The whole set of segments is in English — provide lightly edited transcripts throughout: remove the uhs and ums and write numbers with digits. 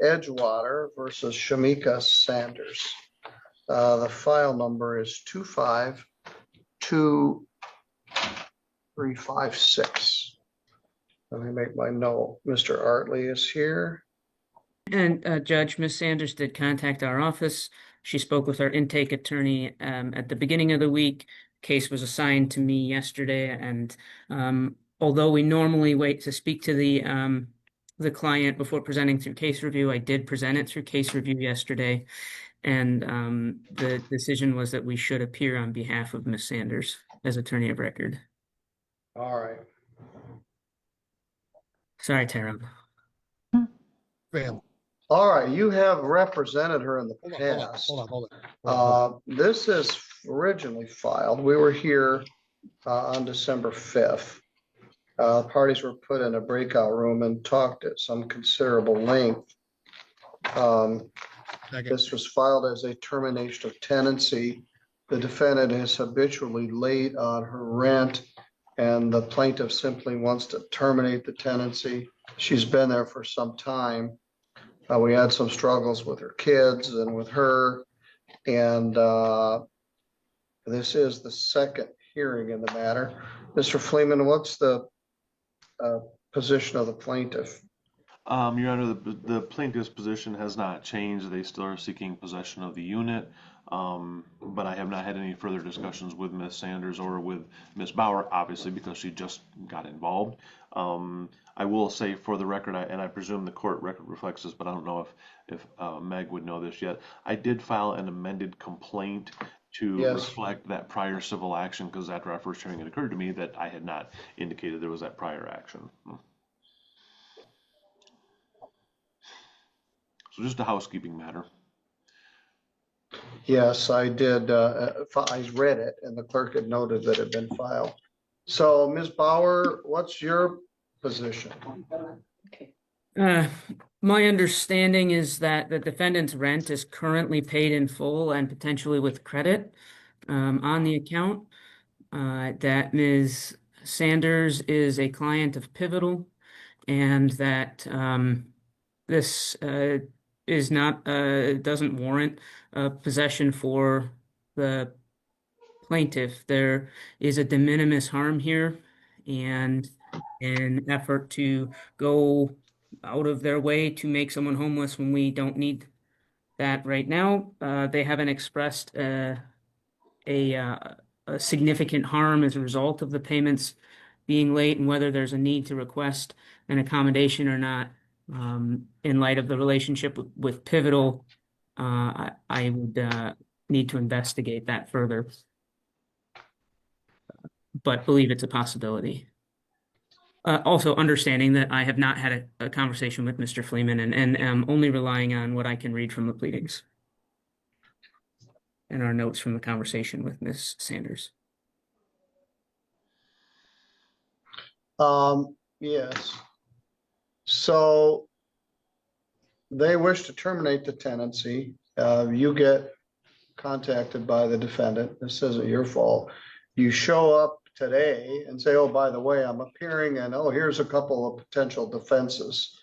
Edgewater versus Shamika Sanders. The file number is 252356. Let me make my note. Mr. Artley is here. And Judge, Ms. Sanders did contact our office. She spoke with our intake attorney at the beginning of the week. Case was assigned to me yesterday, and although we normally wait to speak to the client before presenting through case review, I did present it through case review yesterday, and the decision was that we should appear on behalf of Ms. Sanders as attorney of record. All right. Sorry, Tara. Fail. All right, you have represented her in the past. Hold on. This is originally filed. We were here on December 5th. Parties were put in a breakout room and talked at some considerable length. This was filed as a termination of tenancy. The defendant is habitually late on her rent, and the plaintiff simply wants to terminate the tenancy. She's been there for some time. We had some struggles with her kids and with her, and this is the second hearing in the matter. Mr. Fleeman, what's the position of the plaintiff? Your Honor, the plaintiff's position has not changed. They still are seeking possession of the unit, but I have not had any further discussions with Ms. Sanders or with Ms. Bauer, obviously, because she just got involved. I will say for the record, and I presume the court record reflects this, but I don't know if Meg would know this yet. I did file an amended complaint to reflect that prior civil action, because after our first hearing, it occurred to me that I had not indicated there was that prior action. So just a housekeeping matter. Yes, I did. I read it, and the clerk had noted that it had been filed. So, Ms. Bauer, what's your position? My understanding is that the defendant's rent is currently paid in full and potentially with credit on the account. That Ms. Sanders is a client of Pivotal, and that this is not doesn't warrant possession for the plaintiff. There is a de minimis harm here, and an effort to go out of their way to make someone homeless when we don't need that right now. They haven't expressed a significant harm as a result of the payments being late, and whether there's a need to request an accommodation or not. In light of the relationship with Pivotal, I would need to investigate that further, but believe it's a possibility. Also understanding that I have not had a conversation with Mr. Fleeman, and am only relying on what I can read from the pleadings and our notes from the conversation with Ms. Sanders. Yes. So they wish to terminate the tenancy. You get contacted by the defendant. This isn't your fault. You show up today and say, oh, by the way, I'm appearing, and oh, here's a couple of potential defenses.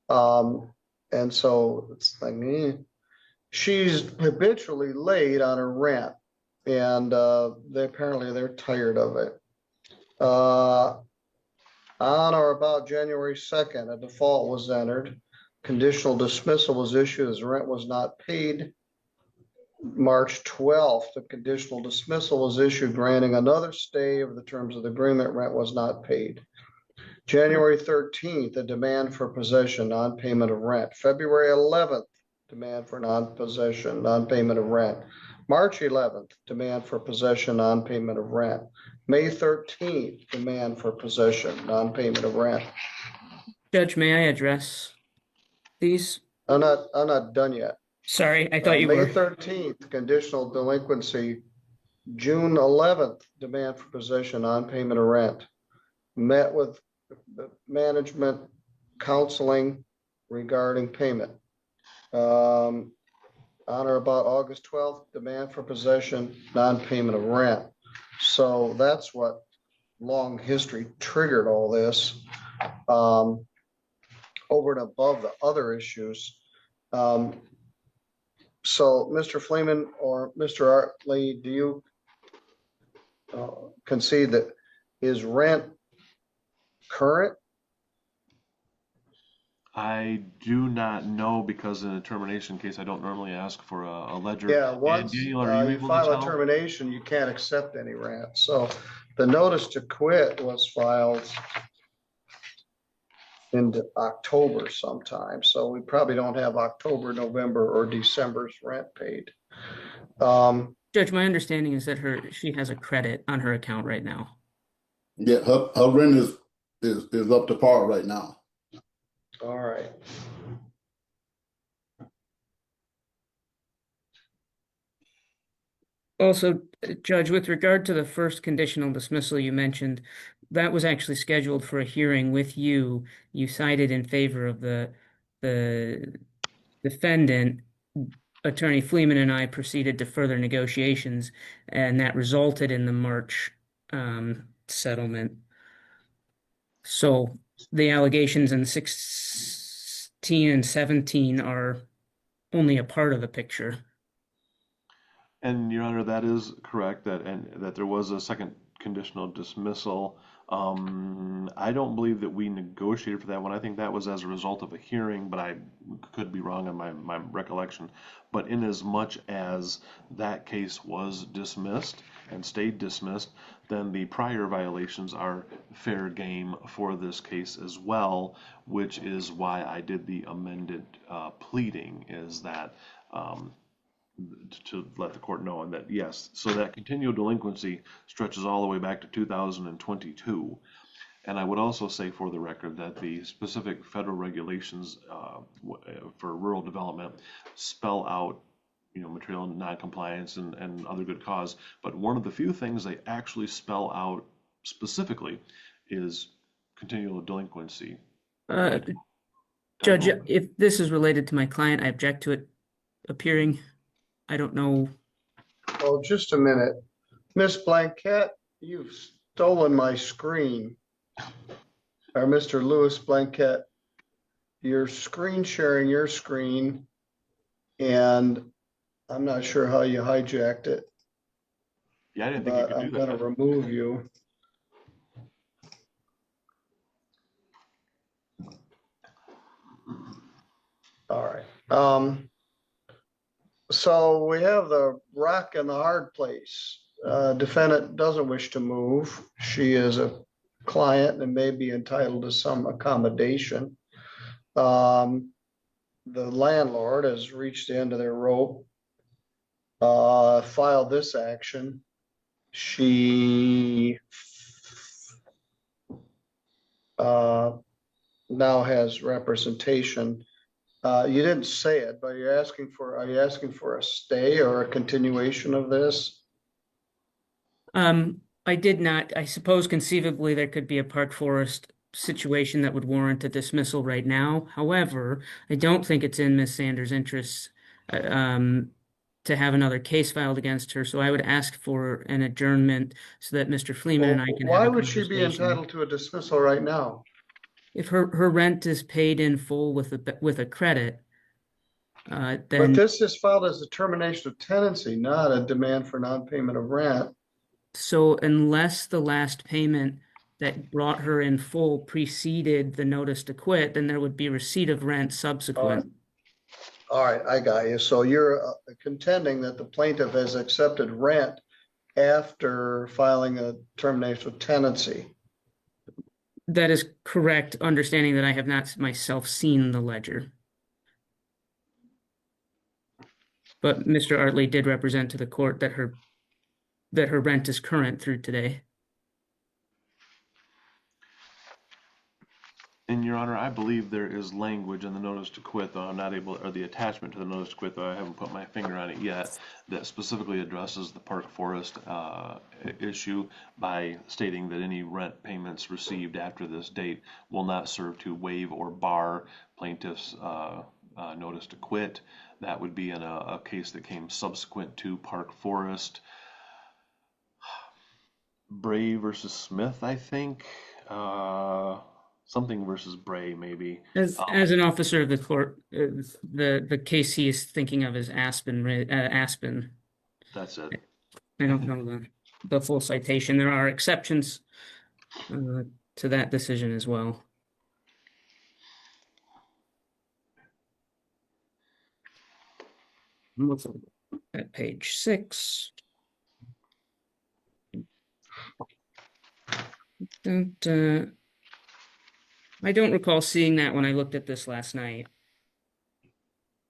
And so it's like, she's habitually late on her rent, and they're tired of it. On or about January 2nd, a default was entered. Conditional dismissal was issued as rent was not paid. March 12th, the conditional dismissal was issued granting another stay of the terms of the agreement. Rent was not paid. January 13th, a demand for possession, non-payment of rent. February 11th, demand for non-possession, non-payment of rent. March 11th, demand for possession, non-payment of rent. May 13th, demand for possession, non-payment of rent. Judge, may I address these? I'm not done yet. Sorry, I thought you were. May 13th, conditional delinquency. June 11th, demand for possession, non-payment of rent. Met with the management counseling regarding payment. On or about August 12th, demand for possession, non-payment of rent. So that's what long history triggered all this. Over and above the other issues, So Mr. Fleeman or Mr. Artley, do you concede that is rent current? I do not know because in a termination case, I don't normally ask for a ledger. Yeah, And once Daniel, are you you able to file a tell? termination, you can't accept any rent. So the notice to quit was filed in October sometime. So we probably don't have October, November, or December's rent paid. Judge, my understanding is that she has a credit on her account right now. Yeah, her rent is up to par right now. All right. Also, Judge, with regard to the first conditional dismissal you mentioned, that was actually scheduled for a hearing with you. You cited in favor of the defendant. Attorney Fleeman and I proceeded to further negotiations, and that resulted in the March settlement. So the allegations in 16 and 17 are only a part of the picture. And Your Honor, that is correct, that there was a second conditional dismissal. I don't believe that we negotiated for that one. I think that was as a result of a hearing, but I could be wrong on my recollection. But in as much as that case was dismissed and stayed dismissed, then the prior violations are fair game for this case as well, which is why I did the amended pleading, is that to let the court know, and that yes, so that continual delinquency stretches all the way back to 2022. And I would also say for the record that the specific federal regulations for rural development spell out, material noncompliance and other good cause. But one of the few things they actually spell out specifically is continual delinquency. Judge, if this is related to my client, I object to it appearing. I don't know. Oh, just a minute. Miss Blanquette, you've stolen my screen. Or Mr. Lewis Blanquette, you're screen sharing your screen, and I'm not sure how you hijacked it, Yeah, I didn't think you but could I'm do that. gonna remove you. All right. So we have the rock and the hard place. Defendant doesn't wish to move. She is a client and may be entitled to some accommodation. The landlord has reached the end of their rope, filed this action. She now has representation. You didn't say it, but are you asking for a stay or a continuation of this? I did not. I suppose conceivably there could be a Park Forest situation that would warrant a dismissal right now. However, I don't think it's in Ms. Sanders' interests to have another case filed against her. So I would ask for an adjournment so that Mr. Fleeman and I can have Why a would she be conversation. entitled to a dismissal right now? If her rent is paid in full with a credit, But then this is filed as a termination of tenancy, not a demand for non-payment of rent. so unless the last payment that brought her in full preceded the notice to quit, then there would be receipt of rent subsequent. All right, I got you. So you're contending that the plaintiff has accepted rent after filing a termination of tenancy. That is correct, understanding that I have not myself seen the ledger. But Mr. Artley did represent to the court that her rent is current through today. And Your Honor, I believe there is language in the notice to quit, though I'm not able, or the attachment to the notice to quit, though I haven't put my finger on it yet, that specifically addresses the Park Forest issue by stating that any rent payments received after this date will not serve to waive or bar plaintiff's notice to quit. That would be in a case that came subsequent to Park Forest. Bray versus Smith, I think. something versus Bray, maybe. As an officer of the court, the case he is thinking of is Aspen. That's it. I don't know the full citation. There are exceptions to that decision as well. What's at page 6? I don't recall seeing that when I looked at this last night,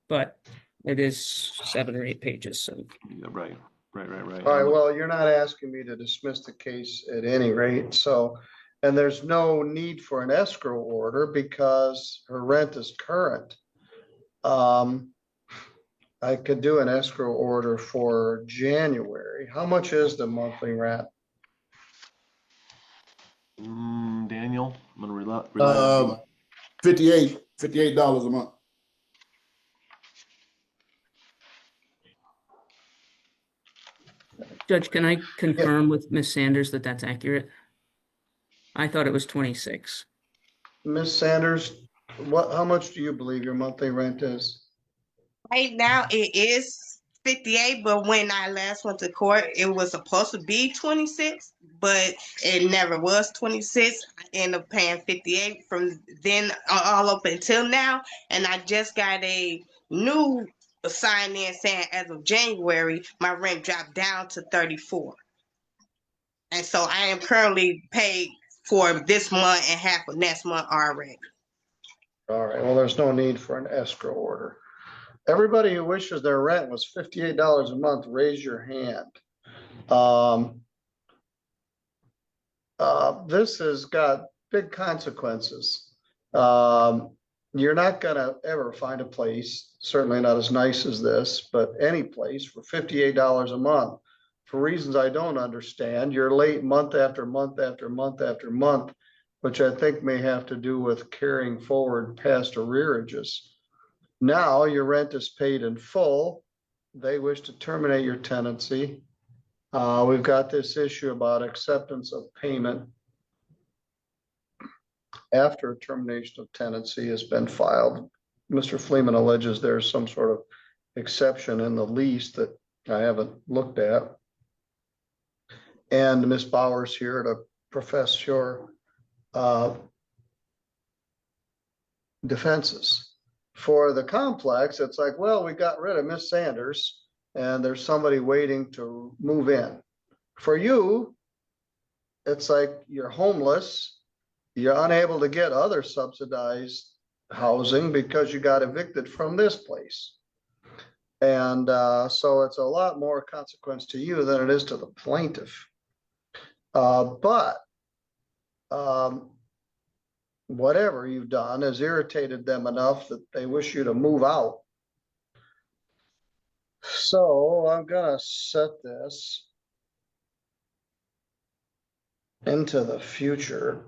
but it is 7 or 8 pages. So Yeah, right. All right, well, you're not asking me to dismiss the case at any rate, so, and there's no need for an escrow order because her rent is current. I could do an escrow order for January. How much is the monthly rent? Daniel, I'm gonna rely on you. $58 a month. Judge, can I confirm with Ms. Sanders that that's accurate? I thought it was 26. Ms. Sanders, how much do you believe your monthly rent is? Right now it is 58, but when I last went to court, it was supposed to be 26, but it never was 26. I ended up paying 58 from then all up until now, and I just got a new sign in saying as of January, my rent dropped down to 34. And so I am currently paid for this month and half of next month already. All right, well, there's no need for an escrow order. Everybody who wishes their rent was $58 a month, raise your hand. This has got big consequences. You're not gonna ever find a place, certainly not as nice as this, but any place for $58 a month. For reasons I don't understand, you're late month after month after month after month, which I think may have to do with carrying forward past arrearages. Now your rent is paid in full. They wish to terminate your tenancy. We've got this issue about acceptance of payment after termination of tenancy has been filed. Mr. Fleeman alleges there's some sort of exception in the lease that I haven't looked at. And Ms. Bauer's here to profess your defenses. For the complex, it's like, well, we got rid of Miss Sanders and there's somebody waiting to move in. For you, it's like you're homeless. You're unable to get other subsidized housing because you got evicted from this place. And so it's a lot more consequence to you than it is to the plaintiff. But whatever you've done has irritated them enough that they wish you to move out. So I'm gonna set this into the future,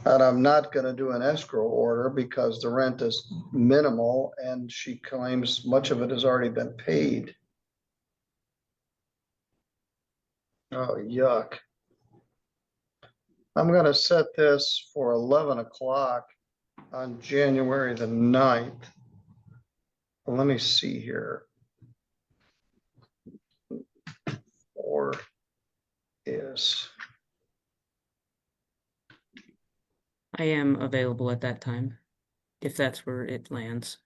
and I'm not gonna do an escrow order because the rent is minimal and she claims much of it has already been paid. Oh, yuck. I'm gonna set this for 11 o'clock on January the 9th. Let me see here. Or is I am available at that time, if that's where it lands.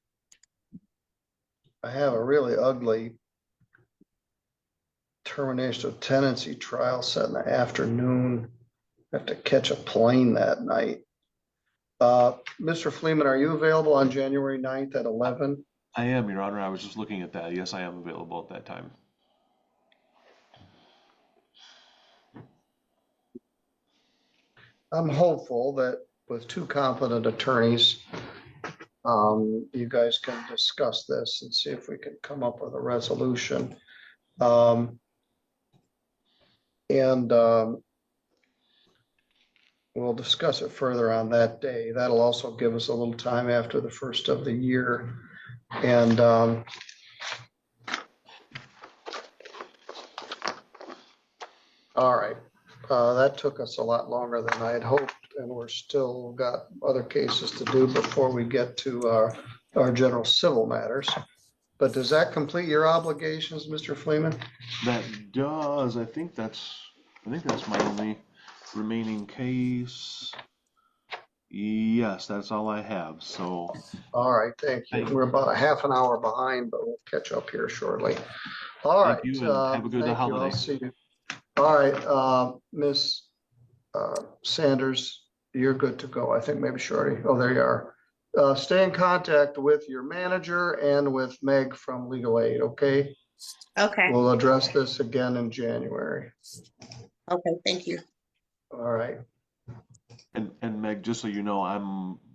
I have a really ugly termination of tenancy trial set in the afternoon. I have to catch a plane that night. Mr. Fleeman, are you available on January 9th at 11? I am, Your Honor. I was just looking at that. Yes, I am available at that time. I'm hopeful that with 2 competent attorneys, you guys can discuss this and see if we can come up with a resolution. We'll discuss it further on that day. That'll also give us a little time after the first of the year. And all right, that took us a lot longer than I had hoped. and we're still got other cases to do before we get to our general civil matters. But does that complete your obligations, Mr. Freeman? That does, I think that's my only remaining case. Yes, that's all I have, so. All right, thank you. Thank you. We're about a half an hour behind, but we'll catch up here shortly. All right. Thank you and have a good thank you. holiday. I'll see you. All right, Miss Sanders, you're good to go. I think maybe Shorty. Oh, there you are. Stay in contact with your manager and with Meg from Legal Aid, okay? Okay, We'll address this again in January. okay, thank you. All right. And Meg, just so you know,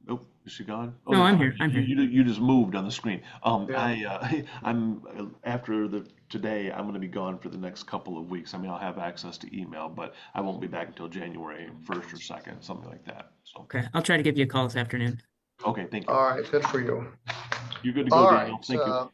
oh, is she gone? Oh, No, there I'm she here. is. I'm here. You just moved on the screen. Yeah. I'm after today, I'm gonna be gone for the next couple of weeks. I mean, I'll have access to email, but I won't be back until January 1st or 2nd, something like that. So, Okay, I'll try to give you a call this afternoon. okay, thank you. All right, good for you. You're good to go, All Daniel. right. Thank you.